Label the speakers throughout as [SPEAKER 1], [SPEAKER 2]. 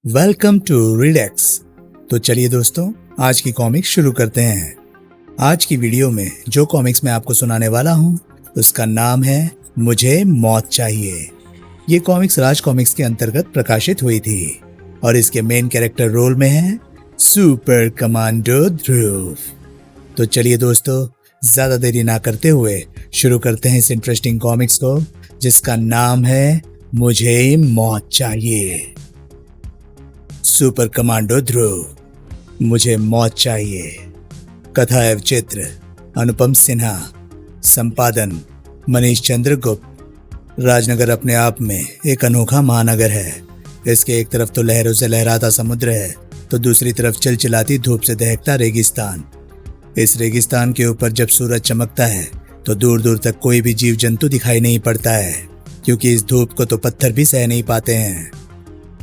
[SPEAKER 1] Welcome to रिडैक्स। तो चलिए दोस्तों, आज की कॉमिक्स शुरू करते हैं। आज की वीडियो में जो कॉमिक्स मैं आपको सुनाने वाला हूँ उसका नाम है मुझे मौत चाहिए। ये कॉमिक्स राज कॉमिक्स के अंतर्गत प्रकाशित हुई थी और इसके मेन कैरेक्टर रोल में है सुपर कमांडो ध्रुव। तो चलिए दोस्तों, ज्यादा देरी ना करते हुए शुरू करते हैं इस इंटरेस्टिंग कॉमिक्स को जिसका नाम है मुझे मौत चाहिए। सुपर कमांडो ध्रुव, मुझे मौत चाहिए। कथा एवं चित्र अनुपम सिन्हा, संपादन मनीष चंद्र गुप्त। राजनगर अपने आप में एक अनोखा महानगर है। इसके एक तरफ तो लहरों से लहराता समुद्र है तो दूसरी तरफ चिलचिलाती धूप से दहकता रेगिस्तान। इस रेगिस्तान के ऊपर जब सूरज चमकता है तो दूर दूर तक कोई भी जीव जंतु दिखाई नहीं पड़ता है, क्योंकि इस धूप को तो पत्थर भी सह नहीं पाते हैं।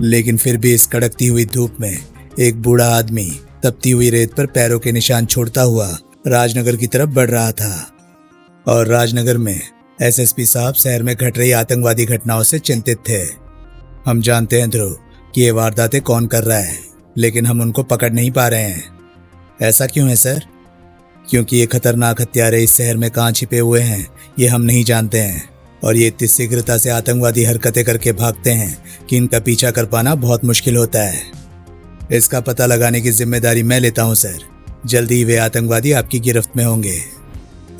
[SPEAKER 1] लेकिन फिर भी इस कड़कती हुई धूप में एक बूढ़ा आदमी तपती हुई रेत पर पैरों के निशान छोड़ता हुआ राजनगर की तरफ बढ़ रहा था। और राजनगर में एसएसपी साहब शहर में घट रही आतंकवादी घटनाओं से चिंतित थे। हम जानते हैं ध्रुव कि ये वारदातें कौन कर रहा है, लेकिन हम उनको पकड़ नहीं पा रहे हैं। ऐसा क्यों है सर? क्योंकि ये खतरनाक हत्यारे इस शहर में कहाँ छिपे हुए हैं ये हम नहीं जानते हैं, और ये इतनी शीघ्रता से आतंकवादी हरकतें करके भागते हैं कि इनका पीछा कर पाना बहुत मुश्किल होता है। इसका पता लगाने की जिम्मेदारी मैं लेता हूं सर। जल्दी ही वे आतंकवादी आपकी गिरफ्त में होंगे।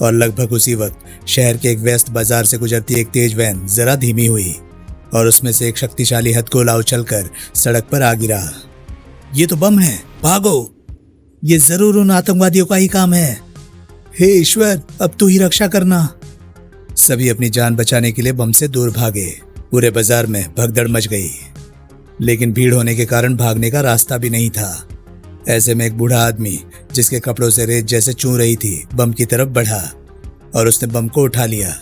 [SPEAKER 1] और लगभग उसी वक्त शहर के एक व्यस्त बाजार से गुजरती एक तेज वैन जरा धीमी हुई और उसमें से एक शक्तिशाली हथगोला उछलकर सड़क पर आ गिरा। ये तो बम है, भागो! ये जरूर उन आतंकवादियों का ही काम है। हे ईश्वर, अब तू ही रक्षा करना। सभी अपनी जान बचाने के लिए बम से दूर भागे। पूरे बाजार में भगदड़ मच गई, लेकिन भीड़ होने के कारण भागने का रास्ता भी नहीं था। ऐसे में एक बूढ़ा आदमी जिसके कपड़ों से रेत जैसे चू रही थी बम की तरफ बढ़ा और उसने बम को उठा लिया।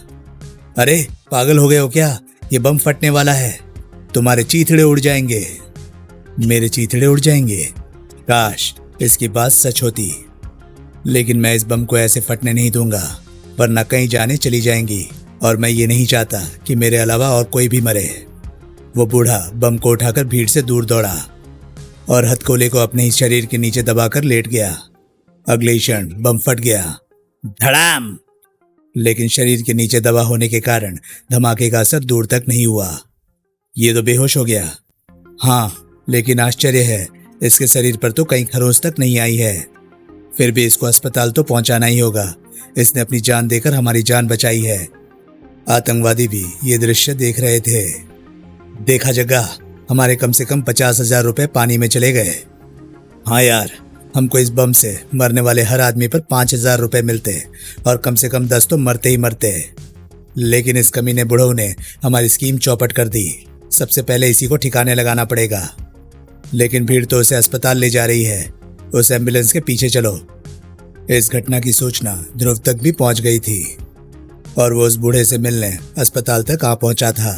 [SPEAKER 1] अरे पागल हो गए हो क्या? ये बम फटने वाला है, तुम्हारे चीथड़े उड़ जाएंगे। मेरे चीथड़े उड़ जाएंगे? काश इसकी बात सच होती, लेकिन मैं इस बम को ऐसे फटने नहीं दूंगा, वरना कई जानें चली जाएंगी और मैं ये नहीं चाहता कि मेरे अलावा और कोई भी मरे। वो बूढ़ा बम को उठाकर भीड़ से दूर दौड़ा और हथकड़े को अपने ही शरीर के नीचे दबाकर लेट गया। अगले ही क्षण बम फट गया, धड़ाम! लेकिन शरीर के नीचे दबा होने के कारण धमाके का असर दूर तक नहीं हुआ। ये तो बेहोश हो गया। हाँ, लेकिन आश्चर्य है, इसके शरीर पर तो कहीं खरोंच तक नहीं आई है। फिर भी इसको अस्पताल तो पहुंचाना ही होगा। इसने अपनी जान देकर हमारी जान बचाई है। आतंकवादी भी ये दृश्य देख रहे थे। देखा जग्गा, हमारे कम से कम 50,000 रुपए पानी में चले गए। हाँ यार, हमको इस बम से मरने वाले हर आदमी पर 5,000 रुपए मिलते और कम से कम 10 तो मरते ही मरते। लेकिन इस कमीने बुढ़ऊ ने हमारी स्कीम चौपट कर दी। सबसे पहले इसी को ठिकाने लगाना पड़ेगा। लेकिन भीड़ तो उसे अस्पताल ले जा रही है। उस एम्बुलेंस के पीछे चलो। इस घटना की सूचना ध्रुव तक भी पहुंच गई थी और वो उस बूढ़े से मिलने अस्पताल तक आ पहुंचा था।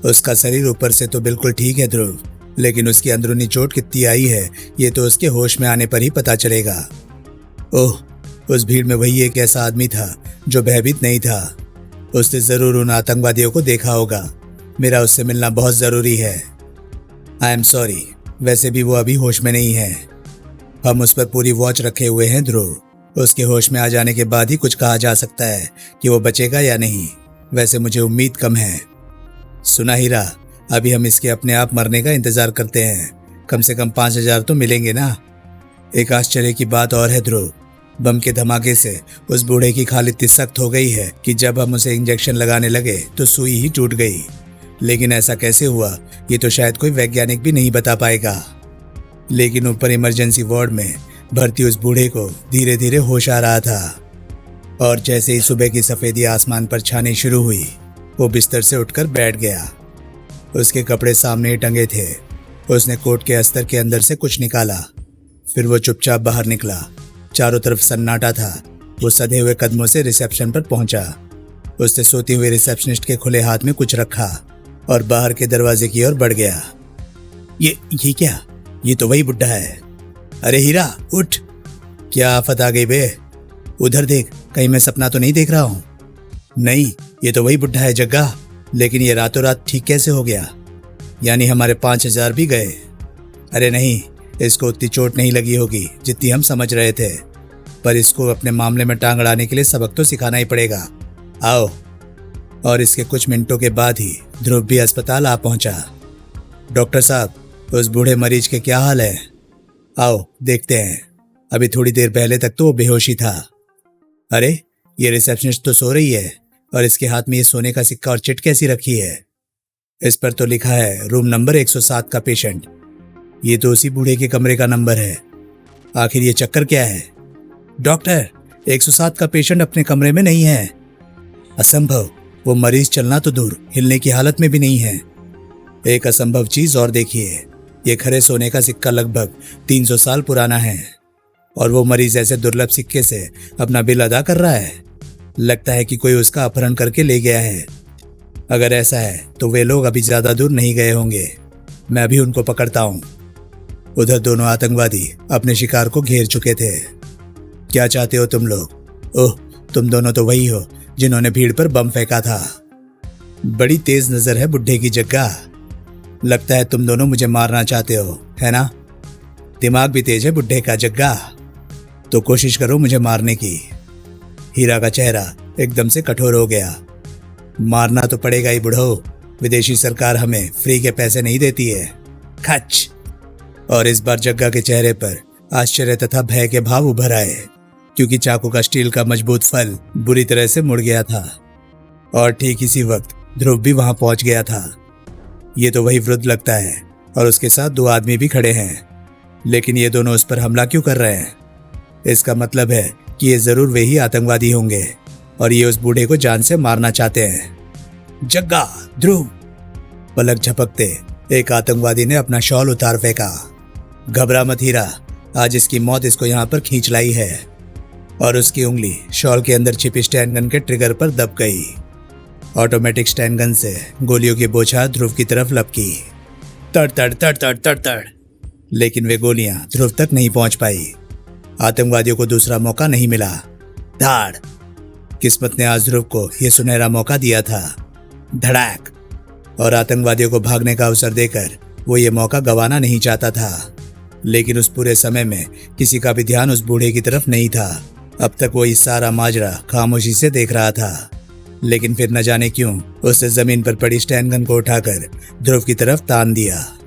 [SPEAKER 1] उसका शरीर ऊपर से तो बिल्कुल ठीक है ध्रुव, लेकिन उसकी अंदरूनी चोट कितनी आई है ये तो उसके होश में आने पर ही पता चलेगा। ओह, उस भीड़ में वही एक ऐसा आदमी था जो भयभीत नहीं था। उसने जरूर उन आतंकवादियों को देखा होगा। मेरा उससे मिलना बहुत जरूरी है। आई एम सॉरी, वैसे भी वो अभी होश में नहीं है। हम उस पर पूरी वॉच रखे हुए हैं ध्रुव। उसके होश में आ जाने के बाद ही कुछ कहा जा सकता है कि वो बचेगा या नहीं। वैसे मुझे उम्मीद कम है। सुना हीरा, अभी हम इसके अपने आप मरने का इंतजार करते हैं। कम से कम 5,000 तो मिलेंगे ना। एक आश्चर्य की बात और है ध्रुव, बम के धमाके से उस बूढ़े की खाल इतनी सख्त हो गई है कि जब हम उसे इंजेक्शन लगाने लगे तो सुई ही टूट गई। लेकिन ऐसा कैसे हुआ ये तो शायद कोई वैज्ञानिक भी नहीं बता पाएगा। लेकिन ऊपर इमरजेंसी वार्ड में भर्ती उस बूढ़े को धीरे धीरे होश आ रहा था और जैसे ही सुबह की सफेदी आसमान पर छानी शुरू हुई वो बिस्तर से उठकर बैठ गया। उसके कपड़े सामने ही टंगे थे। उसने कोट के अस्तर के अंदर से कुछ निकाला, फिर वो चुपचाप बाहर निकला। चारों तरफ सन्नाटा था। वो सधे हुए कदमों से रिसेप्शन पर पहुंचा। उसने सोती हुई रिसेप्शनिस्ट के खुले हाथ में कुछ रखा और बाहर के दरवाजे की ओर बढ़ गया। ये क्या? ये तो वही बुड्ढा है। अरे हीरा, उठ! क्या आफत आ गई बे? उधर देख, कहीं मैं सपना तो नहीं देख रहा हूँ? नहीं, ये तो वही बुड्ढा है जग्गा। लेकिन ये रातों रात ठीक कैसे हो गया? यानी हमारे 5,000 भी गए? अरे नहीं, इसको उतनी चोट नहीं लगी होगी जितनी हम समझ रहे थे, पर इसको अपने मामले में टांग अड़ाने के लिए सबक तो सिखाना ही पड़ेगा। आओ। और इसके कुछ मिनटों के बाद ही ध्रुव भी अस्पताल आ पहुंचा। डॉक्टर साहब, उस बूढ़े मरीज के क्या हाल है? आओ देखते हैं। अभी थोड़ी देर पहले तक तो वो बेहोश ही था। अरे, ये रिसेप्शनिस्ट तो सो रही है, और इसके हाथ में ये सोने का सिक्का और चिट कैसी रखी है? इस पर तो लिखा है रूम नंबर 107 का पेशेंट। ये तो उसी बूढ़े के कमरे का नंबर है। आखिर ये चक्कर क्या है? डॉक्टर, 107 का पेशेंट अपने कमरे में नहीं है। असंभव, वो मरीज चलना तो दूर, हिलने की हालत में भी नहीं है। एक असंभव चीज और देखिए, ये खरे सोने का सिक्का लगभग 300 साल पुराना है, और वो मरीज ऐसे दुर्लभ सिक्के से अपना बिल अदा कर रहा है। लगता है कि कोई उसका अपहरण करके ले गया है। अगर ऐसा है तो वे लोग अभी ज्यादा दूर नहीं गए होंगे। मैं अभी उनको पकड़ता हूँ। उधर दोनों आतंकवादी अपने शिकार को घेर चुके थे। क्या चाहते हो तुम लोग? ओह, तुम दोनों तो वही हो जिन्होंने भीड़ पर बम फेंका था। बड़ी तेज नजर है बुड्ढे की जग्गा। लगता है तुम दोनों मुझे मारना चाहते हो, है ना? दिमाग भी तेज है बुड्ढे का जग्गा, तो कोशिश करो मुझे मारने की। हीरा का चेहरा एकदम से कठोर हो गया। मारना तो पड़ेगा ही बुढ़ो, विदेशी सरकार हमें फ्री के पैसे नहीं देती है। खच। और इस बार जग्गा के चेहरे पर आश्चर्य तथा भय के भाव उभर आए, क्योंकि चाकू का स्टील का मजबूत फल बुरी तरह से मुड़ गया था। और ठीक इसी वक्त ध्रुव भी वहां पहुंच गया था। ये तो वही वृद्ध लगता है, और उसके साथ 2 आदमी भी खड़े हैं। लेकिन ये दोनों उस पर हमला क्यों कर रहे हैं? इसका मतलब है कि ये जरूर वे ही आतंकवादी होंगे, और ये उस बूढ़े को जान से मारना चाहते हैं। जग्गा, ध्रुव। पलक झपकते एक आतंकवादी ने अपना शॉल उतार फेंका। घबरा मत हीरा, आज इसकी मौत इसको यहाँ पर खींच लाई है। और उसकी उंगली शॉल के अंदर छिपी स्टैन गन के ट्रिगर पर दब गई। ऑटोमेटिक स्टैन गन से गोलियों की बौछार ध्रुव की तरफ लपकी। तड़ तड़ तड़ तड़ तड़ तड़। लेकिन वे गोलियां ध्रुव तक नहीं पहुंच पाई। आतंकवादियों को दूसरा मौका नहीं मिला। धाड़। किस्मत ने आज ध्रुव को यह सुनहरा मौका दिया था। धड़ाक। और आतंकवादियों को भागने का अवसर देकर वो ये मौका गंवाना नहीं चाहता था। लेकिन उस पूरे समय में किसी का भी ध्यान उस बूढ़े की तरफ नहीं था। अब तक वो इस सारा माजरा खामोशी से देख रहा था। लेकिन फिर न जाने क्यों उसने जमीन पर पड़ी स्टैन गन को उठाकर ध्रुव की तरफ तान दिया।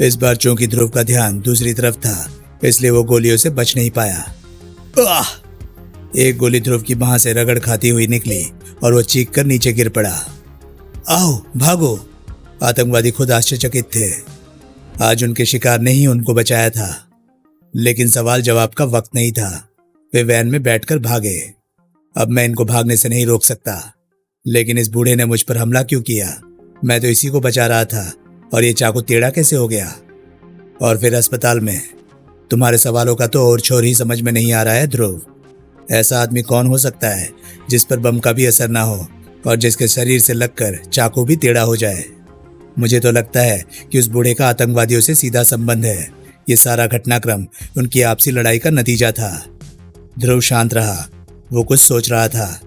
[SPEAKER 1] इस बार चूंकि ध्रुव का ध्यान दूसरी तरफ था, इसलिए वो गोलियों से बच नहीं पाया। आह! एक गोली ध्रुव की बांह से रगड़ खाती हुई निकली, और वो चीख कर नीचे गिर पड़ा। आओ भागो! आतंकवादी खुद आश्चर्यचकित थे। आज उनके शिकार ने ही उनको बचाया था। लेकिन सवाल जवाब का वक्त नहीं था। वे वैन में बैठकर भागे। अब मैं इनको भागने से नहीं रोक सकता। लेकिन इस बूढ़े ने मुझ पर हमला क्यों किया? मैं तो इसी को बचा रहा था, और ये चाकू टेढ़ा कैसे हो गया? और फिर अस्पताल में। तुम्हारे सवालों का तो और छोर ही समझ में नहीं आ रहा है ध्रुव। ऐसा आदमी कौन हो सकता है जिस पर बम का भी असर ना हो, और जिसके शरीर से लगकर चाकू भी टेढ़ा हो जाए? मुझे तो लगता है कि उस बूढ़े का आतंकवादियों से सीधा संबंध है। ये सारा घटनाक्रम उनकी आपसी लड़ाई का नतीजा था। ध्रुव शांत रहा। वो कुछ सोच रहा था।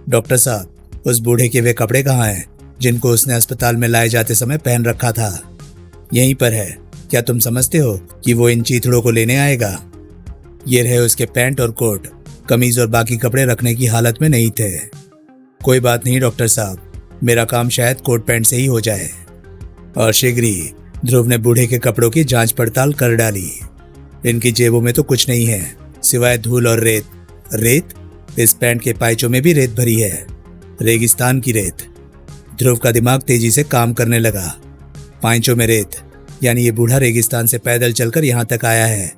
[SPEAKER 1] डॉक्टर साहब, उस बूढ़े के वे कपड़े कहाँ हैं जिनको उसने अस्पताल में लाए जाते समय पहन रखा था? यहीं पर है। क्या तुम समझते हो कि वो इन चीथड़ों को लेने आएगा? ये रहे उसके पैंट और कोट। कमीज और बाकी कपड़े रखने की हालत में नहीं थे। कोई बात नहीं डॉक्टर साहब, मेरा काम शायद कोट पैंट से ही हो जाए। और शीघ्र ही ध्रुव ने बूढ़े के कपड़ों की जांच पड़ताल कर डाली। इनकी जेबों में तो कुछ नहीं है सिवाय धूल और रेत। रेत? इस पैंट के पायचों में भी रेत भरी है, रेगिस्तान की रेत। ध्रुव का दिमाग तेजी से काम करने लगा। पायचों में रेत, यानी ये बूढ़ा रेगिस्तान से पैदल चलकर यहाँ तक आया है।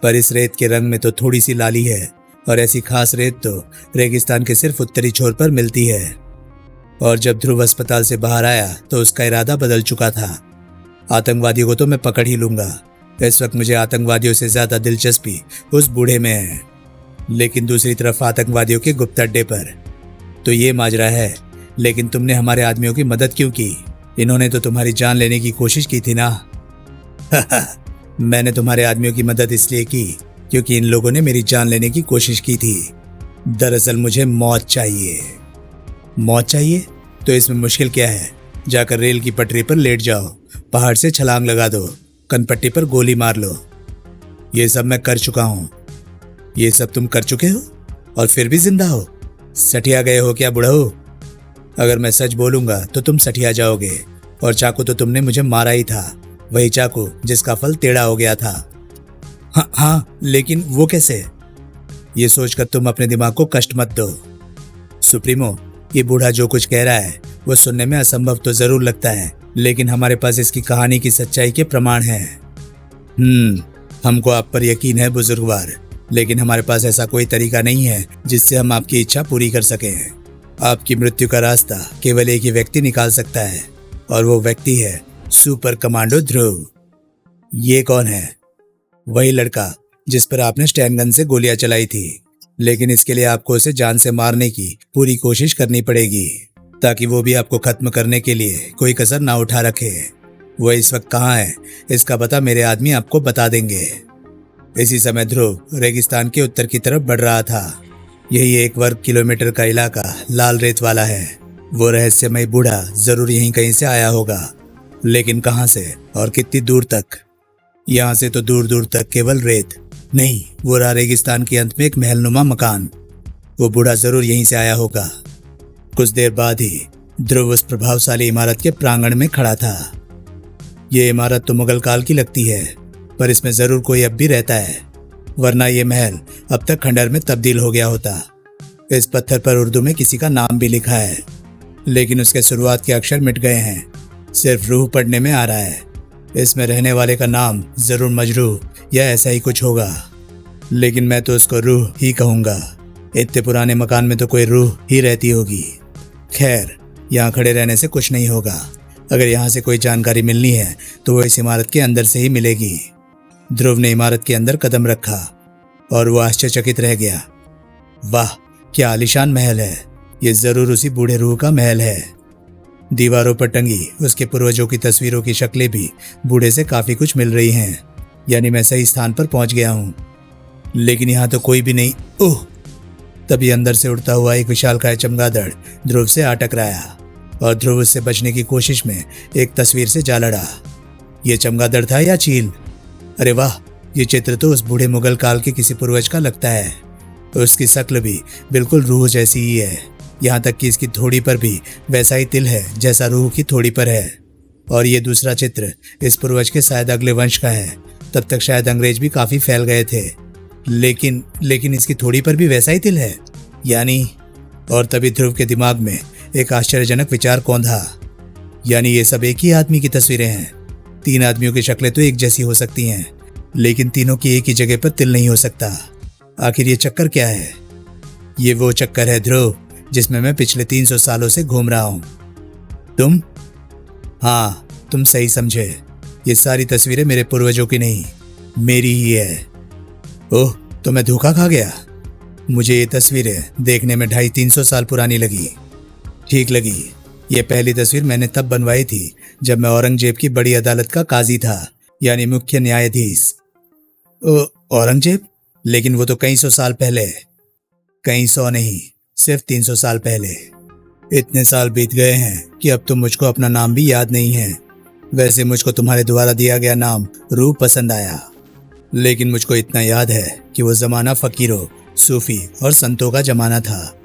[SPEAKER 1] पर इस रेत के रंग में तो थोड़ी सी लाली है, और ऐसी खास रेत तो रेगिस्तान के सिर्फ उत्तरी छोर पर मिलती है। और जब ध्रुव अस्पताल से बाहर आया तो उसका इरादा बदल चुका था। आतंकवादियों को तो मैं पकड़ ही लूंगा। इस वक्त मुझे आतंकवादियों से ज्यादा दिलचस्पी उस बूढ़े में है। लेकिन दूसरी तरफ आतंकवादियों के गुप्त अड्डे पर तो ये माजरा है। लेकिन तुमने हमारे आदमियों की मदद क्यों की? इन्होंने तो तुम्हारी जान लेने की कोशिश की थी ना। मैंने तुम्हारे आदमियों की मदद इसलिए की क्योंकि इन लोगों ने मेरी जान लेने की कोशिश की थी। दरअसल मुझे मौत चाहिए। मौत चाहिए? तो इसमें मुश्किल क्या है? जाकर रेल की पटरी पर लेट जाओ, पहाड़ से छलांग लगा दो। कनपट्टी पर गोली मार लो। ये सब मैं कर चुका हूं। ये सब तुम कर चुके हो और फिर भी जिंदा हो? सठिया गए हो क्या बुढ़ऊ? अगर मैं सच बोलूंगा तो तुम सठिया जाओगे। और चाकू तो तुमने मुझे मारा ही था, वही चाकू जिसका फल टेढ़ा हो गया था। हाँ, लेकिन वो कैसे? ये सोचकर तुम अपने दिमाग को कष्ट मत दो। सुप्रीमो, ये बूढ़ा जो कुछ कह रहा है वो सुनने में असंभव तो जरूर लगता है, लेकिन हमारे पास इसकी कहानी की सच्चाई के प्रमाण हैं। हमको आप पर यकीन है बुजुर्गवार, लेकिन हमारे पास ऐसा कोई तरीका नहीं है जिससे हम आपकी इच्छा पूरी कर सकें। आपकी मृत्यु का रास्ता केवल एक ही व्यक्ति निकाल सकता है, और वो व्यक्ति है सुपर कमांडो ध्रुव। ये कौन है? वही लड़का जिस पर आपने स्टैन गन से गोलियां चलाई थी, लेकिन इसके लिए आपको उसे जान से मारने की पूरी कोशिश करनी पड़ेगी, ताकि वो भी आपको खत्म करने के लिए कोई कसर ना उठा रखे। वो इस वक्त कहाँ है, इसका पता मेरे आदमी आपको बता देंगे। इसी समय ध्रुव रेगिस्तान के उत्तर की तरफ बढ़ रहा था। यही 1 वर्ग किलोमीटर का इलाका लाल रेत वाला है। वो रहस्यमय बूढ़ा जरूर यहीं कहीं से आया होगा, लेकिन कहाँ से और कितनी दूर तक? यहाँ से तो दूर दूर तक केवल रेत नहीं, वो रहा रेगिस्तान के अंत में एक महलनुमा मकान। वो बूढ़ा जरूर यहीं से आया होगा। कुछ देर बाद ही ध्रुव उस प्रभावशाली इमारत के प्रांगण में खड़ा था। ये इमारत तो मुगल काल की लगती है, पर इसमें जरूर कोई अब भी रहता है, वरना ये महल अब तक खंडहर में तब्दील हो गया होता। इस पत्थर पर उर्दू में किसी का नाम भी लिखा है, लेकिन उसके शुरुआत के अक्षर मिट गए हैं। सिर्फ रूह पढ़ने में आ रहा है। इसमें रहने वाले का नाम जरूर मजरूह या ऐसा ही कुछ होगा, लेकिन मैं तो उसको रूह ही कहूँगा। इतने पुराने मकान में तो कोई रूह ही रहती होगी। खैर, यहाँ खड़े रहने से कुछ नहीं होगा। अगर यहाँ से कोई जानकारी मिलनी है तो वो इस इमारत के अंदर से ही मिलेगी। ध्रुव ने इमारत के अंदर कदम रखा और वो आश्चर्यचकित रह गया। वाह, क्या आलीशान महल है! ये जरूर उसी बूढ़े रूह का महल है। दीवारों पर टंगी उसके पूर्वजों की तस्वीरों की शक्लें भी बूढ़े से काफी कुछ मिल रही हैं। यानी मैं सही स्थान पर पहुंच गया हूं। लेकिन यहाँ तो कोई भी नहीं। ओह! तभी अंदर से उड़ता हुआ एक विशालकाय चमगादड़ ध्रुव से आ टकराया और ध्रुव उससे बचने की कोशिश में एक तस्वीर से जा लड़ा। ये चमगादड़ था या चील? अरे वाह, ये चित्र तो उस बूढ़े मुगल काल के किसी पूर्वज का लगता है। उसकी शक्ल भी बिल्कुल रूह जैसी ही है। यहाँ तक कि इसकी थोड़ी पर भी वैसा ही तिल है जैसा रूह की थोड़ी पर है। और ये दूसरा चित्र इस पूर्वज के शायद अगले वंश का है। तब तक शायद अंग्रेज भी काफी फैल गए थे, लेकिन इसकी थोड़ी पर भी वैसा ही तिल है, यानी। और तभी ध्रुव के दिमाग में एक आश्चर्यजनक विचार कौंधा। यानी ये सब एक ही आदमी की तस्वीरें हैं। 3 आदमियों की शक्लें तो एक जैसी हो सकती हैं, लेकिन तीनों की एक ही जगह पर तिल नहीं हो सकता। आखिर ये चक्कर क्या है? ये वो चक्कर है ध्रुव जिसमें मैं पिछले 300 सालों से घूम रहा हूं। तुम? हाँ, तुम सही समझे। ये सारी तस्वीरें मेरे पूर्वजों की नहीं, मेरी ही है। ओह, तो मैं धोखा खा गया। मुझे ये तस्वीरें देखने में 250-300 साल पुरानी लगी। ठीक लगी। ये पहली तस्वीर मैंने तब बनवाई थी जब मैं औरंगजेब की बड़ी अदालत का काजी था, यानी मुख्य न्यायाधीश। औरंगजेब? लेकिन वो तो कई सौ साल पहले। कई सौ नहीं, सिर्फ 300 साल पहले। इतने साल बीत गए हैं कि अब तो मुझको अपना नाम भी याद नहीं है। वैसे मुझको तुम्हारे द्वारा दिया गया नाम रूह पसंद आया, लेकिन मुझको इतना याद है कि वो जमाना फकीरों, सूफी और संतों का जमाना था।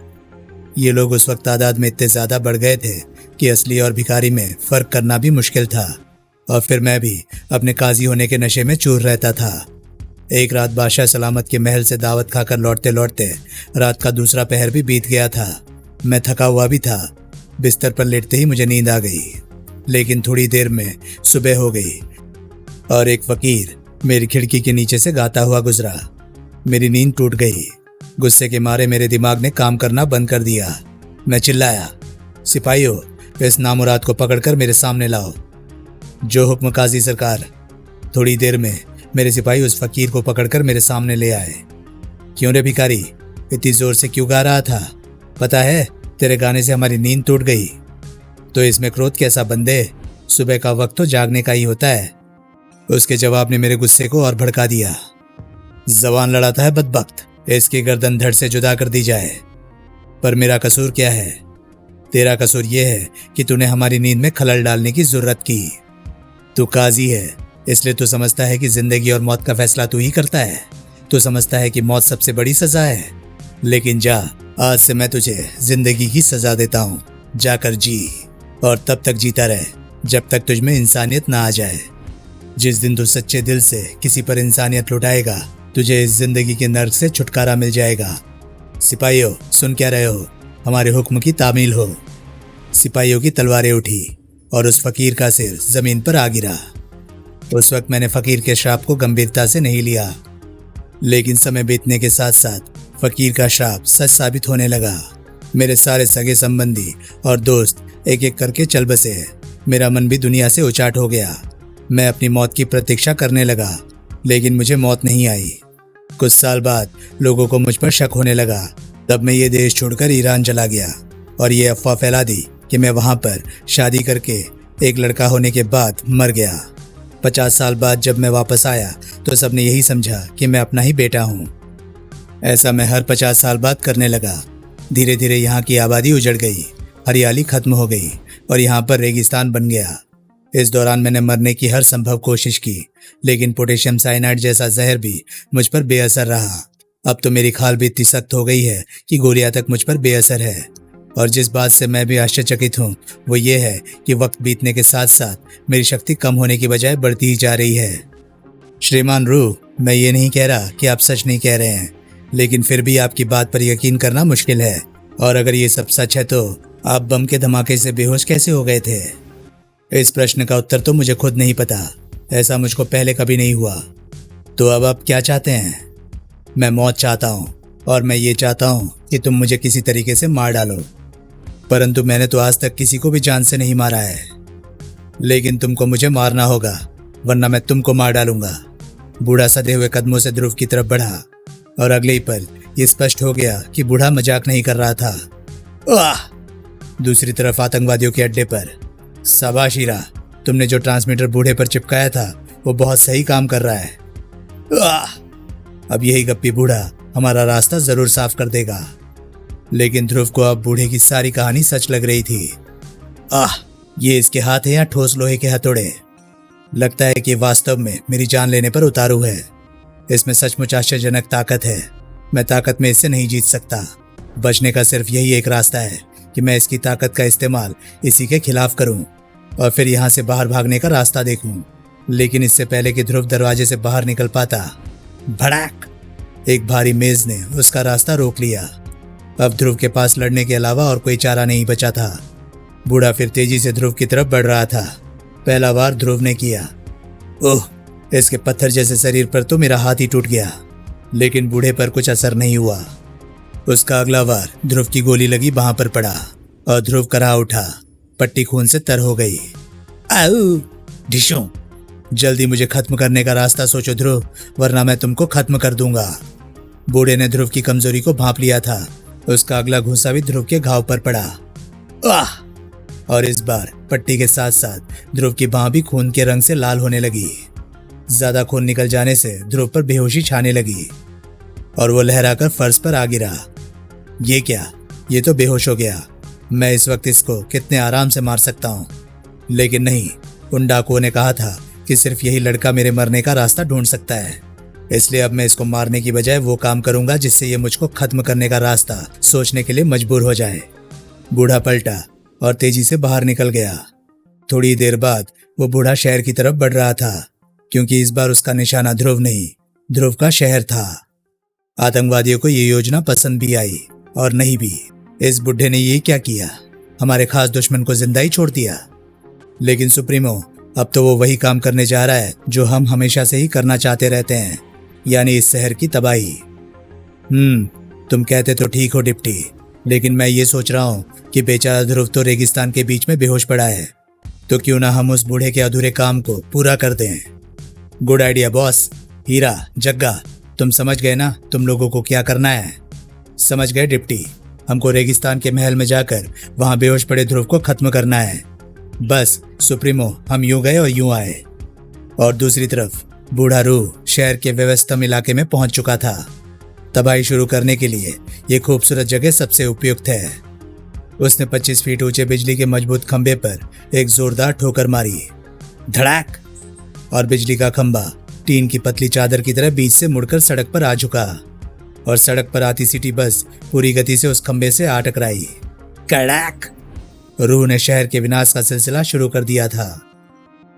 [SPEAKER 1] ये लोग उस वक्त तादाद में इतने ज्यादा बढ़ गए थे कि असली और भिखारी में फर्क करना भी मुश्किल था। और फिर मैं भी अपने काजी होने के नशे में चूर रहता था। एक रात बादशाह सलामत के महल से दावत खाकर लौटते लौटते रात का दूसरा पहर भी बीत गया था। मैं थका हुआ भी था। बिस्तर पर लेटते ही मुझे नींद आ गई, लेकिन थोड़ी देर में सुबह हो गई और एक फकीर मेरी खिड़की के नीचे से गाता हुआ गुजरा। मेरी नींद टूट गई। गुस्से के मारे मेरे दिमाग ने काम करना बंद कर दिया। मैं चिल्लाया, सिपाहियों, इस नामुराद को पकड़कर मेरे सामने लाओ। जो हुक्म काजी सरकार। थोड़ी देर में मेरे सिपाही उस फकीर को पकड़कर मेरे सामने ले आए। क्यों रे भिखारी, इतनी जोर से क्यों गा रहा था? पता है, तेरे गाने से हमारी नींद टूट गई। तो इसमें क्रोध कैसा बंदे? सुबह का वक्त तो जागने का ही होता है। उसके जवाब ने मेरे गुस्से को और भड़का दिया। जबान लड़ाता है बदबख्त, इसकी गर्दन धड़ से जुदा कर दी जाए। पर मेरा कसूर क्या है? तेरा कसूर यह है कि तूने हमारी नींद में खलल डालने की जरूरत की। तू काजी है, इसलिए तू समझता है कि जिंदगी और मौत का फैसला तू ही करता है। तू समझता है कि मौत सबसे बड़ी सजा है। लेकिन जा, आज से मैं तुझे जिंदगी की सजा देता हूँ। जाकर जी, और तब तक जीता रहे जब तक तुझ में इंसानियत ना आ जाए। जिस दिन तू सच्चे दिल से किसी पर इंसानियत लुटाएगा, तुझे इस जिंदगी के नर्क से छुटकारा मिल जाएगा। सिपाहियों, सुन क्या रहे हो? हमारे हुक्म की तामील हो। सिपाहियों की तलवारें उठी और उस फकीर का सिर जमीन पर आ गिरा। उस वक्त मैंने फकीर के श्राप को गंभीरता से नहीं लिया, लेकिन समय बीतने के साथ साथ फकीर का श्राप सच साबित होने लगा। मेरे सारे सगे संबंधी और दोस्त एक एक करके चल बसे। मेरा मन भी दुनिया से उचाट हो गया। मैं अपनी मौत की प्रतीक्षा करने लगा, लेकिन मुझे मौत नहीं आई। कुछ साल बाद लोगों को मुझ पर शक होने लगा। तब मैं ये देश छोड़कर ईरान चला गया और ये अफवाह फैला दी कि मैं वहां पर शादी करके एक लड़का होने के बाद मर गया। 50 साल बाद जब मैं वापस आया तो सबने यही समझा कि मैं अपना ही बेटा हूँ। ऐसा मैं हर 50 साल बाद करने लगा। धीरे धीरे यहाँ की आबादी उजड़ गई, हरियाली खत्म हो गई और यहाँ पर रेगिस्तान बन गया। इस दौरान मैंने मरने की हर संभव कोशिश की, लेकिन पोटेशियम साइनाइड जैसा जहर भी मुझ पर बेअसर रहा। अब तो मेरी खाल भी इतनी सख्त हो गई है कि गोलियां तक मुझ पर बेअसर है। और जिस बात से मैं भी आश्चर्यचकित हूँ वो ये है कि वक्त बीतने के साथ साथ मेरी शक्ति कम होने की बजाय बढ़ती ही जा रही है। श्रीमान रू, मैं ये नहीं कह रहा कि आप सच नहीं कह रहे हैं, लेकिन फिर भी आपकी बात पर यकीन करना मुश्किल है। और अगर ये सब सच है तो आप बम के धमाके से बेहोश कैसे हो गए थे? इस प्रश्न का उत्तर तो मुझे खुद नहीं पता। ऐसा मुझको पहले कभी नहीं हुआ। तो अब आप क्या चाहते हैं? मैं मौत चाहता हूँ, और मैं ये चाहता हूँ कि तुम मुझे किसी तरीके से मार डालो। परंतु मैंने तो आज तक किसी को भी जान से नहीं मारा है। लेकिन तुमको मुझे मारना होगा, वरना मैं तुमको मार डालूंगा। बूढ़ा सधे हुए कदमों से ध्रुव की तरफ बढ़ा और अगले ही पल ये स्पष्ट हो गया कि बूढ़ा मजाक नहीं कर रहा था। आह! दूसरी तरफ आतंकवादियों के अड्डे पर, शाबाश हीरा, तुमने जो ट्रांसमीटर बूढ़े पर चिपकाया था वो बहुत सही काम कर रहा है। आह! अब यही गप्पी बूढ़ा हमारा रास्ता जरूर साफ कर देगा। लेकिन ध्रुव को अब बूढ़े की सारी कहानी सच लग रही थी। आह! ये इसके हाथ है या ठोस लोहे के हथौड़े? लगता है कि वास्तव में मेरी जान लेने पर उतारू है। इसमें सचमुच आश्चर्यजनक ताकत है। मैं ताकत में इससे नहीं जीत सकता। बचने का सिर्फ यही एक रास्ता है कि मैं इसकी ताकत का इस्तेमाल इसी के खिलाफ करूं और फिर यहाँ से बाहर भागने का रास्ता देखूं। लेकिन इससे पहले कि ध्रुव दरवाजे से बाहर निकल पाता, भड़ाक! एक भारी मेज ने उसका रास्ता रोक लिया। अब ध्रुव के पास लड़ने के अलावा और कोई चारा नहीं बचा था। बूढ़ा फिर तेजी से ध्रुव की तरफ बढ़ रहा था। पहला वार ध्रुव ने किया। ओह! इसके पत्थर जैसे शरीर पर तो मेरा हाथ ही टूट गया, लेकिन बूढ़े पर कुछ असर नहीं हुआ। उसका अगला वार ध्रुव की गोली लगी वहां पर पड़ा और ध्रुव कराह उठा। पट्टी खून से तर हो गई। आऊ! ढिशों! जल्दी मुझे खत्म करने का रास्ता सोचो ध्रुव, वरना मैं तुमको खत्म कर दूंगा। बूढ़े ने ध्रुव की कमजोरी को भांप लिया था। उसका अगला घूंसा भी ध्रुव के घाव पर पड़ा। आह! और इस बार पट्टी के साथ साथ ध्रुव की बांह भी खून के रंग से लाल होने लगी। ज्यादा खून निकल जाने से ध्रुव पर बेहोशी छाने लगी और वो लहराकर फर्श पर आ गिरा। ये क्या? ये तो बेहोश हो गया। मैं इस वक्त इसको कितने आराम से मार सकता हूँ, लेकिन नहीं। उन डाकुओं ने कहा था कि सिर्फ यही लड़का मेरे मरने का रास्ता ढूंढ सकता है। इसलिए अब मैं इसको मारने की बजाय वो काम करूंगा जिससे ये मुझको खत्म करने का रास्ता सोचने के लिए मजबूर हो जाए। बूढ़ा पलटा और तेजी से बाहर निकल गया। थोड़ी देर बाद वो बूढ़ा शहर की तरफ बढ़ रहा था, क्योंकि इस बार उसका निशाना ध्रुव नहीं, ध्रुव का शहर था। आतंकवादियों को ये योजना पसंद भी आई और नहीं भी। इस बुढ़े ने ये क्या किया? हमारे खास दुश्मन को जिंदा ही छोड़ दिया। लेकिन सुप्रीमो, अब तो वो वही काम करने जा रहा है जो हम हमेशा से ही करना चाहते रहते हैं, यानी इस शहर की तबाही। तुम कहते तो ठीक हो डिप्टी, लेकिन मैं ये सोच रहा हूँ कि बेचारा ध्रुव तो रेगिस्तान के बीच में बेहोश पड़ा है, तो क्यों ना हम उस बूढ़े के अधूरे काम को पूरा कर दें। Good idea boss. Heera, Jagga, तुम समझ गए ना तुम लोगों को क्या करना है? समझ गए डिप्टी। हमको रेगिस्तान के महल में जाकर वहां बेहोश पड़े ध्रुव को खत्म करना है। बस सुप्रीमो, हम यूं गए और यूं आए। और दूसरी तरफ बूढ़ा रूह शहर के व्यवस्थम इलाके में पहुंच चुका था। तबाही शुरू करने के लिए ये खूबसूरत जगह सबसे उपयुक्त है। उसने 25 फीट ऊंचे बिजली के मजबूत खंभे पर एक जोरदार ठोकर मारी। धड़ाक! और बिजली का खंभा टीन की पतली चादर की तरह बीच से मुड़कर सड़क पर आ झुका और सड़क पर आती सिटी बस पूरी गति से उस खंभे से आ टकराई। कड़ाक! रूह ने शहर के विनाश का सिलसिला शुरू कर दिया था।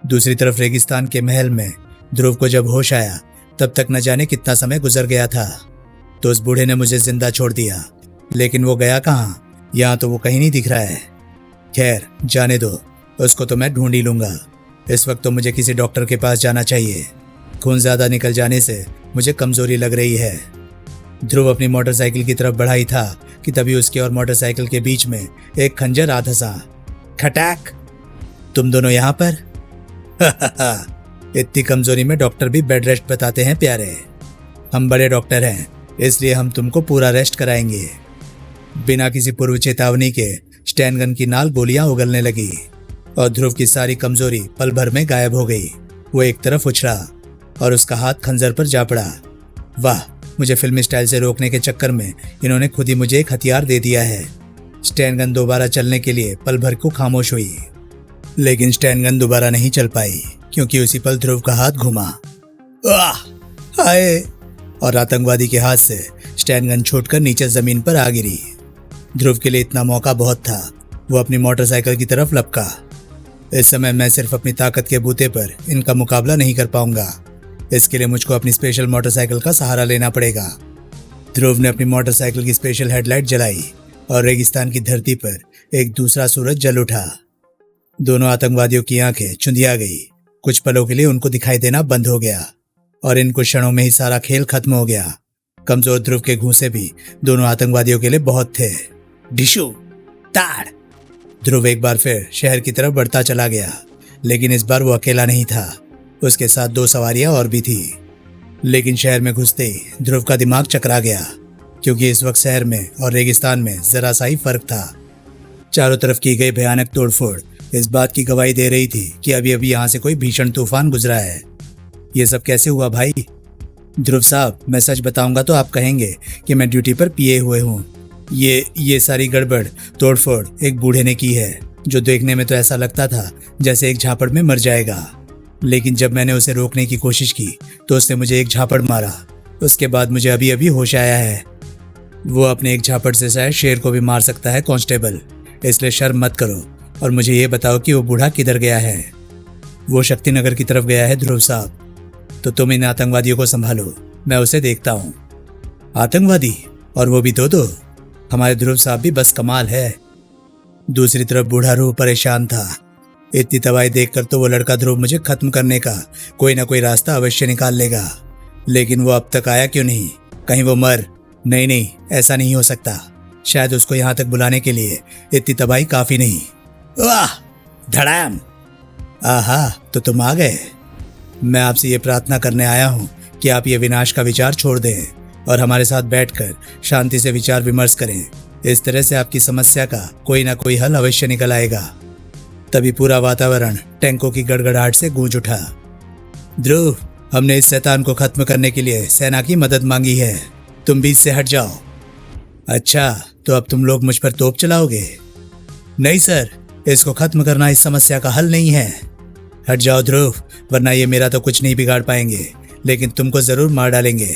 [SPEAKER 1] दूसरी तरफ रेगिस्तान के महल में ध्रुव को जब होश आया तब तक न जाने कितना समय गुजर गया था। तो उस बूढ़े ने मुझे जिंदा छोड़ दिया, लेकिन वो गया कहाँ? यहाँ तो वो कहीं नहीं दिख रहा है। खैर जाने दो, उसको तो मैं ढूंढ ही लूंगा। इस वक्त तो मुझे किसी डॉक्टर के पास जाना चाहिए। खून ज्यादा निकल जाने से मुझे कमजोरी लग रही है। ध्रुव अपनी मोटरसाइकिल की तरफ बढ़ा ही था कि तभी उसके और मोटरसाइकिल के बीच में एक खंजर आ धंसा। खटाक! तुम दोनों यहाँ पर? इतनी कमजोरी में डॉक्टर भी बेड रेस्ट बताते हैं प्यारे। हम बड़े डॉक्टर हैं, इसलिए हम तुमको पूरा रेस्ट कराएंगे। बिना किसी पूर्व चेतावनी के स्टैन गन की नाल गोलियां उगलने लगी और ध्रुव की सारी कमजोरी पल भर में गायब हो गई। वो एक तरफ उछला और उसका हाथ खंजर पर जा पड़ा। वाह, मुझे फिल्मी स्टाइल से रोकने के चक्कर में इन्होंने खुद ही मुझे एक हथियार दे दिया है। स्टैन गन दोबारा चलने के लिए पल भर को खामोश हुई, लेकिन स्टैन गन दोबारा नहीं चल पाई क्योंकि उसी पल ध्रुव का हाथ घुमा। हाय! और आतंकवादी के हाथ से स्टैन गन छूटकर नीचे जमीन पर आ गिरी। ध्रुव के लिए इतना मौका बहुत था। वो अपनी मोटरसाइकिल की तरफ लपका। इस समय मैं सिर्फ अपनी ताकत के बूते पर इनका मुकाबला नहीं कर पाऊंगा। इसके लिए मुझको अपनी स्पेशल मोटरसाइकिल का सहारा लेना पड़ेगा। ध्रुव ने अपनी मोटरसाइकिल की स्पेशल हेडलाइट जलाई और रेगिस्तान की धरती पर एक दूसरा सूरज जल उठा। दोनों आतंकवादियों की आंखें चुंधिया गई। कुछ पलों के लिए उनको दिखाई देना बंद हो गया और इन कुछ क्षणों में ही सारा खेल खत्म हो गया। कमजोर ध्रुव के घूंसे भी दोनों आतंकवादियों के लिए बहुत थे। डिशू ताड़! ध्रुव एक बार फिर शहर की तरफ बढ़ता चला गया, लेकिन इस बार वो अकेला नहीं था। उसके साथ 2 सवारियां और भी थी। लेकिन शहर में घुसते ही ध्रुव का दिमाग चकरा गया, क्योंकि इस वक्त शहर में और रेगिस्तान में जरा सा ही फर्क था। चारों तरफ की गई भयानक तोड़फोड़ इस बात की गवाही दे रही थी कि अभी अभी यहाँ से कोई भीषण तूफान गुजरा है। ये सब कैसे हुआ भाई? ध्रुव साहब, मैं सच बताऊंगा तो आप कहेंगे कि मैं ड्यूटी पर पिए हुए हूँ। ये सारी गड़बड़ तोड़फोड़ एक बूढ़े ने की है, जो देखने में तो ऐसा लगता था जैसे एक झापड़ में मर जाएगा। लेकिन जब मैंने उसे रोकने की कोशिश की तो उसने मुझे एक झापड़ मारा। उसके बाद मुझे अभी अभी होश आया है। वो अपने एक झापड़ से शायद शेर को भी मार सकता है कांस्टेबल, इसलिए शर्म मत करो और मुझे ये बताओ कि वो बूढ़ा किधर गया है। वो शक्तिनगर की तरफ गया है ध्रुव साहब। तो तुम इन आतंकवादियों को संभालो, मैं उसे देखता हूँ। आतंकवादी? और वो भी 2-2? हमारे ध्रुव साहब भी बस कमाल है। दूसरी तरफ बूढ़ा रूह परेशान था। इतनी तबाही देखकर तो वो लड़का ध्रुव मुझे खत्म करने का कोई ना कोई रास्ता अवश्य निकाल लेगा, लेकिन वो अब तक आया क्यों नहीं? कहीं वो मर? नहीं, ऐसा नहीं हो सकता। शायद उसको यहाँ तक बुलाने के लिए इतनी तबाही काफी नहीं। वाह! धड़ाम! आहा, तो तुम आ गए। मैं आपसे ये प्रार्थना करने आया हूँ कि आप ये विनाश का विचार छोड़ दें और हमारे साथ बैठकर शांति से विचार विमर्श करें। इस तरह से आपकी समस्या का कोई ना कोई हल अवश्य निकल आएगा। तभी पूरा वातावरण टैंकों की गड़गड़ाहट से गूंज उठा। ध्रुव, हमने इस शैतान को खत्म करने के लिए सेना की मदद मांगी है। तुम बीच से हट जाओ। अच्छा, तो अब तुम लोग मुझ पर तोप चलाओगे? नहीं सर, इसको खत्म करना इस समस्या का हल नहीं है। हट जाओ ध्रुव, वरना ये मेरा तो कुछ नहीं बिगाड़ पाएंगे, लेकिन तुमको जरूर मार डालेंगे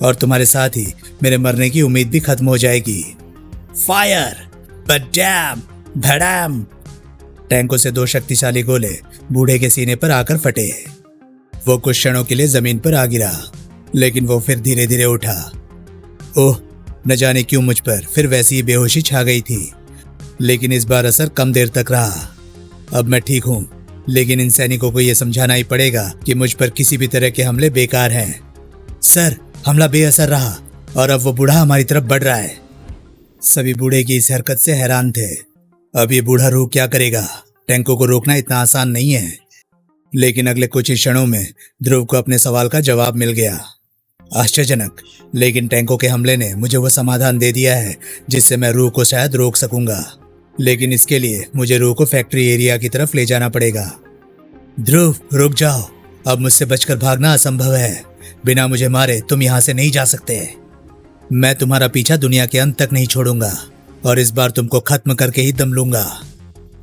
[SPEAKER 1] और तुम्हारे साथ ही मेरे मरने की उम्मीद भी खत्म हो जाएगी। फायर! बडैम! धड़ाम! टैंकों से 2 शक्तिशाली गोले बूढ़े के सीने पर आकर फटे। वो कुछ क्षणों के लिए जमीन पर आ गिरा, लेकिन वो फिर धीरे धीरे उठा। ओह, न जाने क्यों मुझ पर फिर वैसी ही बेहोशी छा गई थी, लेकिन इस बार असर कम देर तक रहा। अब मैं ठीक हूँ, लेकिन इन सैनिकों को यह समझाना ही पड़ेगा कि मुझ पर किसी भी तरह के हमले बेकार हैं। सर, हमला बेअसर रहा और अब वो बूढ़ा हमारी तरफ बढ़ रहा है। सभी बूढ़े की इस हरकत से हैरान थे। अब ये बूढ़ा रूह क्या करेगा? टैंकों को रोकना इतना आसान नहीं है। लेकिन अगले कुछ ही क्षणों में ध्रुव को अपने सवाल का जवाब मिल गया। आश्चर्यजनक, लेकिन टैंकों के हमले ने मुझे वो समाधान दे दिया है जिससे मैं रूह को शायद रोक सकूंगा। लेकिन इसके लिए मुझे रूह को फैक्ट्री एरिया की तरफ ले जाना पड़ेगा। ध्रुव, रुक जाओ, अब मुझसे बचकर भागना असंभव है। बिना मुझे मारे तुम यहाँ से नहीं जा सकते। मैं तुम्हारा पीछा दुनिया के अंत तक नहीं छोड़ूंगा और इस बार तुमको खत्म करके ही दम लूंगा।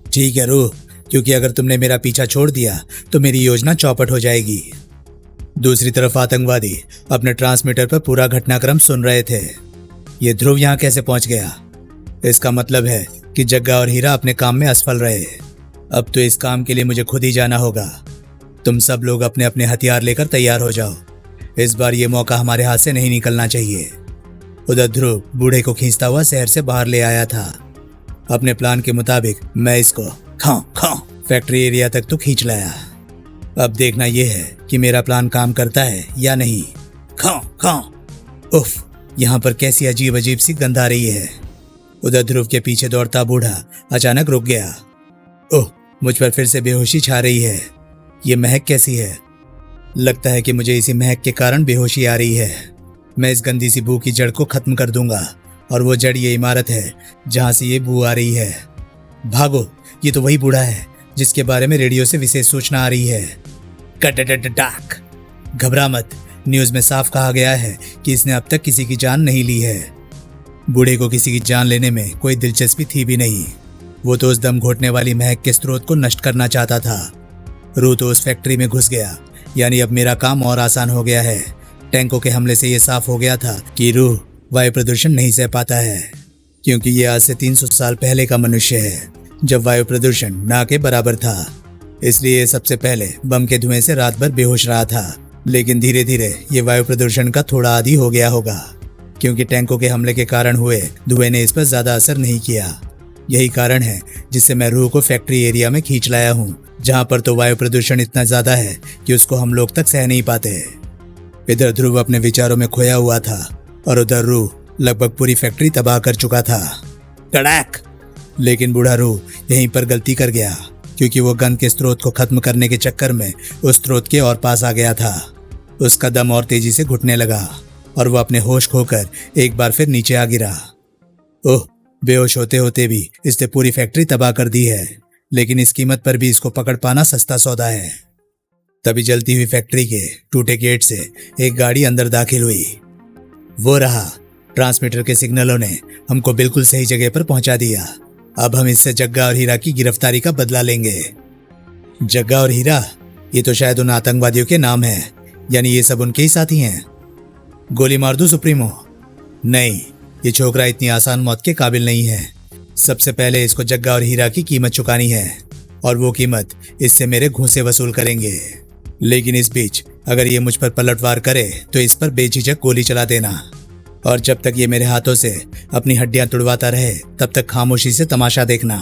[SPEAKER 1] ठीक है रूह, क्योंकि अगर तुमने मेरा पीछा छोड़ दिया तो मेरी योजना चौपट हो जाएगी। दूसरी तरफ आतंकवादी अपने ट्रांसमीटर पर पूरा घटनाक्रम सुन रहे थे। ये ध्रुव यहाँ कैसे पहुंच गया? इसका मतलब है कि जग्गा और हीरा अपने काम में असफल रहे। अब तो इस काम के लिए मुझे खुद ही जाना होगा। तुम सब लोग अपने अपने हथियार लेकर तैयार हो जाओ। इस बार ये मौका हमारे हाथ से नहीं निकलना चाहिए। उधर ध्रुव बूढ़े को खींचता हुआ शहर से बाहर ले आया था। अपने प्लान के मुताबिक मैं इसको खां फैक्ट्री एरिया तक तो खींच लाया। अब देखना यह है कि मेरा प्लान काम करता है या नहीं। खां उफ, यहाँ पर कैसी अजीब अजीब सी गंध आ रही है। उधर ध्रुव के पीछे दौड़ता बूढ़ा अचानक रुक गया। ओह, मुझ पर फिर से बेहोशी छा रही है। ये महक कैसी है? लगता है कि मुझे इसी महक के कारण बेहोशी आ रही है। मैं इस गंदी सी बू की जड़ को खत्म कर दूंगा और वो जड़ ये इमारत है जहां से ये बू आ रही है। भागो, ये तो वही बूढ़ा है जिसके बारे में रेडियो से विशेष सूचना आ रही है। कटटटटाक। घबरा मत, न्यूज में साफ कहा गया है कि इसने अब तक किसी की जान नहीं ली है। बूढ़े को किसी की जान लेने में कोई दिलचस्पी थी भी नहीं। वो तो उस दम घोटने वाली महक के स्रोत को नष्ट करना चाहता था। रू तो उस फैक्ट्री में घुस गया, यानी अब मेरा काम और आसान हो गया है। टैंकों के हमले से ये साफ हो गया था कि रूह वायु प्रदूषण नहीं सह पाता है, क्योंकि ये आज से 300 साल पहले का मनुष्य है, जब वायु प्रदूषण ना के बराबर था। इसलिए ये सबसे पहले बम के धुएं से रात भर बेहोश रहा था। लेकिन धीरे धीरे ये वायु प्रदूषण का थोड़ा आदी हो गया होगा, क्योंकि टैंकों के हमले के कारण हुए धुएं ने इस पर ज्यादा असर नहीं किया। यही कारण है जिससे मैं रूह को फैक्ट्री एरिया में खींच लाया हूँ, जहाँ पर तो वायु प्रदूषण इतना ज्यादा है कि उसको हम लोग तक सह नहीं पाते। इधर ध्रुव अपने विचारों में खोया हुआ था और उधर रूह लगभग पूरी फैक्ट्री तबाह कर चुका था। कड़ाक! लेकिन बूढ़ा रूह यहीं पर गलती कर गया, क्योंकि वो गंध के स्रोत को खत्म करने के चक्कर में उस स्रोत के और पास आ गया था। उसका दम और तेजी से घुटने लगा और वो अपने होश खोकर एक बार फिर नीचे आ गिरा। ओह, बेहोश होते होते भी इसने पूरी फैक्ट्री तबाह कर दी है, लेकिन इस कीमत पर भी इसको पकड़ पाना सस्ता सौदा है। तभी जलती हुई फैक्ट्री के टूटे गेट से एक गाड़ी अंदर दाखिल हुई। वो रहा, ट्रांसमीटर के सिग्नलों ने हमको बिल्कुल सही जगह पर पहुंचा दिया। अब हम इससे जग्गा और हीरा की गिरफ्तारी का बदला लेंगे। जग्गा और हीरा, ये तो शायद उन आतंकवादियों के नाम है, यानी ये सब उनके ही साथी हैं। गोली मार दूं सुप्रीमो? नहीं, ये छोकरा इतनी आसान मौत के काबिल नहीं है। सबसे पहले इसको जग्गा और हीरा की कीमत चुकानी है, और वो कीमत इससे मेरे घूंसे वसूल करेंगे। लेकिन इस बीच अगर ये मुझ पर पलटवार करे तो इस पर बेझिझक गोली चला देना, और जब तक ये मेरे हाथों से अपनी हड्डियां तुड़वाता रहे तब तक खामोशी से तमाशा देखना।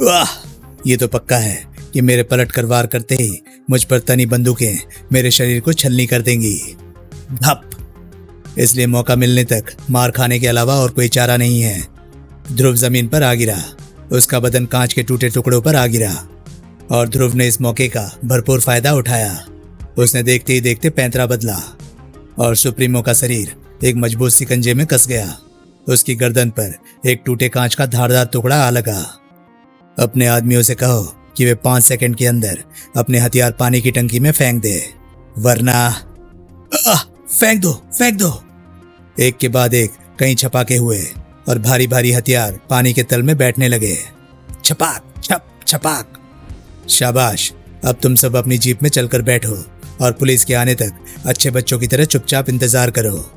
[SPEAKER 1] वाह, ये तो पक्का है कि मेरे पलट कर वार करते ही मुझ पर तनी बंदूकें मेरे शरीर को छलनी कर देंगी। धप! इसलिए मौका मिलने तक मार खाने के अलावा और कोई चारा नहीं है। ध्रुव जमीन पर आ गिरा, उसका बदन कांच के टूटे टुकड़ों पर आ गिरा, और ध्रुव ने इस मौके का भरपूर फायदा उठाया। उसने देखते ही देखते पैंतरा बदला और सुप्रीमो का शरीर एक मजबूत सिकंजे में कस गया। उसकी गर्दन पर एक टूटे कांच का धारदार टुकड़ा आ लगा। अपने आदमियों से कहो कि वे 5 सेकंड के अंदर अपने हथियार पानी की टंकी में फेंक दे, वरना फेंक दो। एक के बाद एक कई छपाके हुए और भारी भारी हथियार पानी के तल में बैठने लगे। छपाक छप छपाक। शाबाश, अब तुम सब अपनी जीप में चलकर बैठो और पुलिस के आने तक अच्छे बच्चों की तरह चुपचाप इंतजार करो।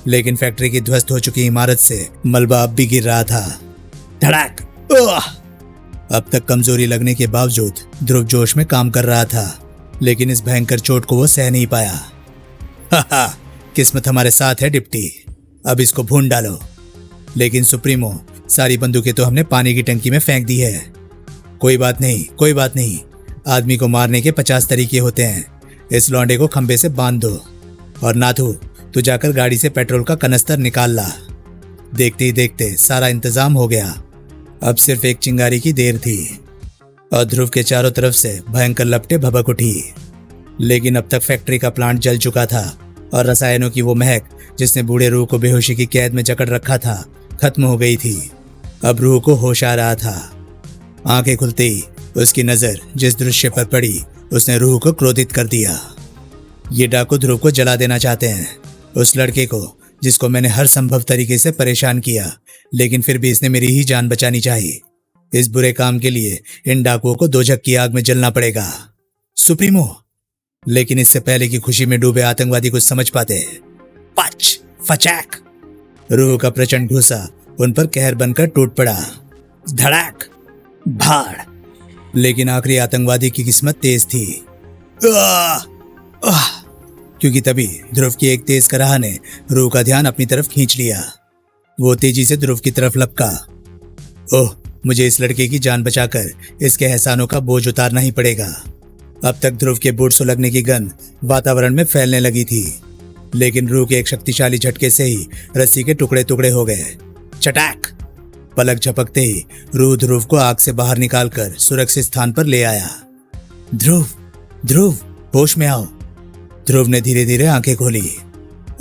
[SPEAKER 1] लेकिन फैक्ट्री की ध्वस्त हो चुकी इमारत से मलबा अब भी गिर रहा था। धड़ाक! अब तक कमजोरी लगने के बावजूद ध्रुव जोश में काम कर रहा था, लेकिन इस भयंकर चोट को वो सह नहीं पाया। हा, किस्मत हमारे साथ है डिप्टी, अब इसको भून डालो। लेकिन सुप्रीमो, सारी बंदूकें तो हमने पानी की टंकी में फेंक दी है। कोई बात नहीं, आदमी को मारने के 50 तरीके होते हैं। इस लौंडे को खंबे से बांध दो, और नाथू, तू जाकर गाड़ी से पेट्रोल का कनस्तर निकाल ला। देखते ही देखते सारा इंतजाम हो गया। अब सिर्फ एक चिंगारी की देर थी और ध्रुव के चारों तरफ से भयंकर लपटें भभक उठी। लेकिन अब तक फैक्ट्री का प्लांट जल चुका था और रसायनों की वो महक जिसने बूढ़े रूह को बेहोशी की कैद में जकड़ रखा था खत्म हो गई थी। अब रूह को होश आ रहा था। आंखें खुलते ही उसकी नजर जिस दृश्य पर पड़ी उसने रूह को क्रोधित कर दिया। ये डाकू ध्रुव को जला देना चाहते हैं, उस लड़के को जिसको मैंने हर संभव तरीके से परेशान किया, लेकिन फिर भी इसने मेरी ही जान बचानी चाहिए। इस बुरे काम के लिए इन डाकुओं को दोजख की आग में जलना पड़ेगा। सुप्रीमो, लेकिन इससे पहले कि खुशी में डूबे आतंकवादी कुछ समझ पाते, पच फचैक, रूह का प्रचंड घूसा उन पर कहर बनकर टूट पड़ा। धड़ाक, भाड़। लेकिन आखिरी आतंकवादी की किस्मत तेज थी। आह! आह! क्योंकि तभी ध्रुव की एक तेज कराह ने रूह का ध्यान अपनी तरफ खींच लिया। वो तेजी से ध्रुव की तरफ लपका। ओह, मुझे इस लड़के की जान बचाकर इसके एहसानों का बोझ उतारना ही पड़ेगा। अब तक ध्रुव के बूट सुलगने की गंध वातावरण में फैलने लगी थी, लेकिन रूह के एक शक्तिशाली झटके से ही रस्सी के टुकड़े टुकड़े हो गए। चटाक! पलक झपकते ही रूह ध्रुव को आग से बाहर निकालकर सुरक्षित स्थान पर ले आया। ध्रुव, ध्रुव, होश में आओ। ध्रुव ने धीरे धीरे आंखें खोली।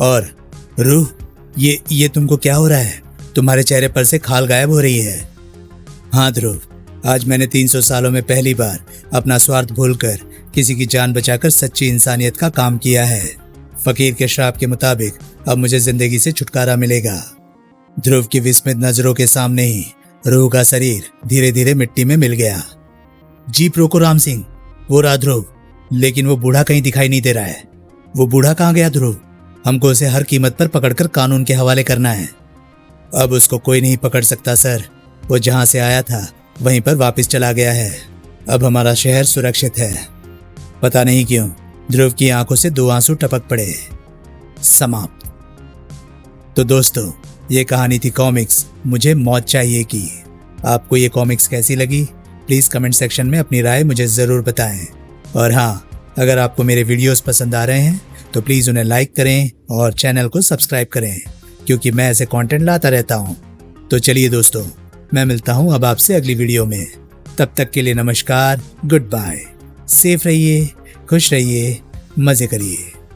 [SPEAKER 1] और रूह, ये तुमको क्या हो रहा है? तुम्हारे चेहरे पर से खाल गायब हो रही है। हाँ ध्रुव, आज मैंने 300 सालों में पहली बार अपना स्वार्थ भूलकर किसी की जान बचाकर सच्ची इंसानियत का काम किया है। फकीर के श्राप के मुताबिक अब मुझे जिंदगी से छुटकारा मिलेगा। ध्रुव की विस्मित नजरों के सामने ही रूह का शरीर धीरे धीरे मिट्टी में मिल गया। जीप रोको राम सिंह, वो रहा ध्रुव, लेकिन वो बूढ़ा कहीं दिखाई नहीं दे रहा है। वो बूढ़ा कहाँ गया ध्रुव? हमको उसे हर कीमत पर पकड़कर कानून के हवाले करना है। अब उसको कोई नहीं पकड़ सकता सर। वो जहां से आया था वहीं पर वापस चला गया है। अब हमारा शहर सुरक्षित है। पता नहीं क्यों ध्रुव की आंखों से 2 आंसू टपक पड़े। समाप्त। तो दोस्तों, ये कहानी थी कॉमिक्स मुझे मौत चाहिए की। आपको ये कॉमिक्स कैसी लगी? प्लीज कमेंट सेक्शन में अपनी राय मुझे जरूर बताएं। और हाँ, अगर आपको मेरे वीडियोस पसंद आ रहे हैं तो प्लीज उन्हें लाइक करें और चैनल को सब्सक्राइब करें, क्योंकि मैं ऐसे कंटेंट लाता रहता हूँ। तो चलिए दोस्तों, मैं मिलता हूँ अब आपसे अगली वीडियो में। तब तक के लिए नमस्कार, गुड बाय। सेफ रहिए, खुश रहिए, मजे करिए।